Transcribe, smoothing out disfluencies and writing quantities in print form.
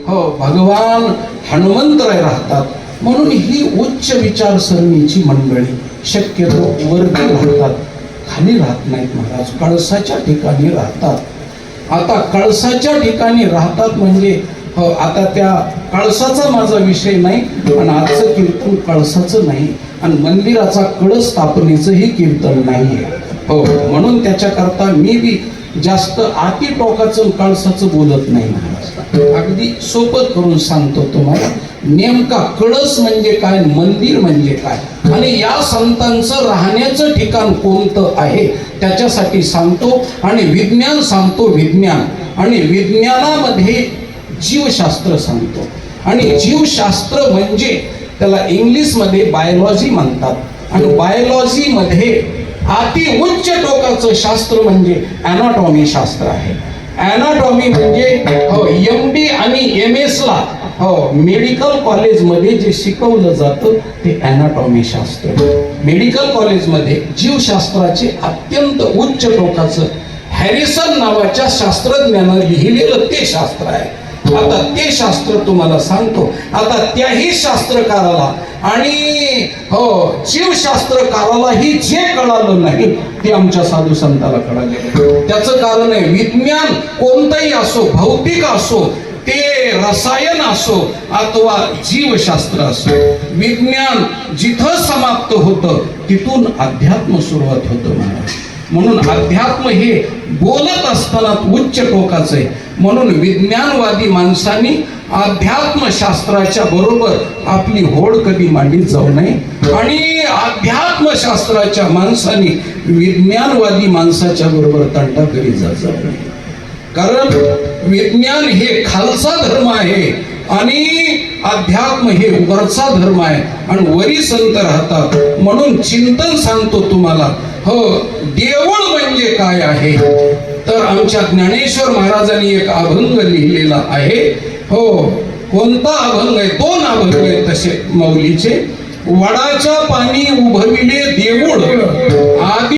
हो, भगवान हनुमंतराय राहतात म्हणून ही उच्च विचारसरणीची मंडळी शक्यतो वरती राहतात, खाली राहत नाहीत महाराज, कळसाच्या ठिकाणी राहतात। आता कळसाच्या ठिकाणी राहतात म्हणजे आता त्या कळसाचा माझा विषय नाही, पण आजचं कीर्तन कळसाचं नाही आणि मंदिराचा कळस स्थापनेचंही कीर्तन नाहीये। हो, म्हणून त्याच्याकरता मी बी जास्त आती टोकाचं कळसाचं बोलत नाही महाराज, अगदी सोपं करून सांगतो तुम्हाला। नेमका कळस म्हणजे काय, मंदिर म्हणजे काय आणि या संतांचं राहण्याचं ठिकाण कोणतं आहे त्याच्यासाठी सांगतो आणि विज्ञान सांगतो, विज्ञान आणि विज्ञानामध्ये जीवशास्त्र सांगतो। आणि जीवशास्त्र म्हणजे त्याला इंग्लिशमध्ये बायोलॉजी म्हणतात आणि बायोलॉजीमध्ये अति उच्च टोकाचं शास्त्र म्हणजे ॲनाटॉमी शास्त्र आहे। ॲनाटॉमी म्हणजे MD आणि MS ला मेडिकल कॉलेजमध्ये जे शिकवलं जातं ते ॲनाटॉमी शास्त्र। मेडिकल कॉलेजमध्ये जीवशास्त्राचे अत्यंत उच्च टोकाचं हॅरिसन नावाच्या शास्त्रज्ञानं लिहिलेलं ते शास्त्र आहे। आता ते शास्त्र तुम्हाला सांगतो। आता त्याही शास्त्रकाराला आणि जीवशास्त्रकारालाही जे कळालं नाही ते आमच्या साधू संताला कळाले। त्याचं कारण आहे विज्ञान कोणतंही असो, भौतिक असो, ते रसायन असो अथवा जीवशास्त्र असो, विज्ञान जिथं समाप्त होतं तिथून अध्यात्म सुरुवात होतं महाराज। म्हणून अध्यात्म हे बोलत असताना उच्च टोकाचं आहे। म्हणून विज्ञानवादी माणसांनी अध्यात्मशास्त्राच्या बरोबर आपली होड कधी मांडीत जाऊ नये आणि अध्यात्मशास्त्राच्या माणसांनी विज्ञानवादी माणसाच्या बरोबर तंटा करीत जाऊ नये। कारण विज्ञान हे खालचा धर्म आहे आणि अध्यात्म हे वरचा धर्म आहे आणि वरी संत राहतात। म्हणून चिंतन सांगतो तुम्हाला, देऊळ म्हणजे काय आहे तर आमच्या ज्ञानेश्वर महाराजांनी एक अभंग लिहिलेला आहे। कोणता अभंग आहे, 2 अभंग आहेत तसे मौलीचे। वडाच्या पाणी उभविले देऊळ आदि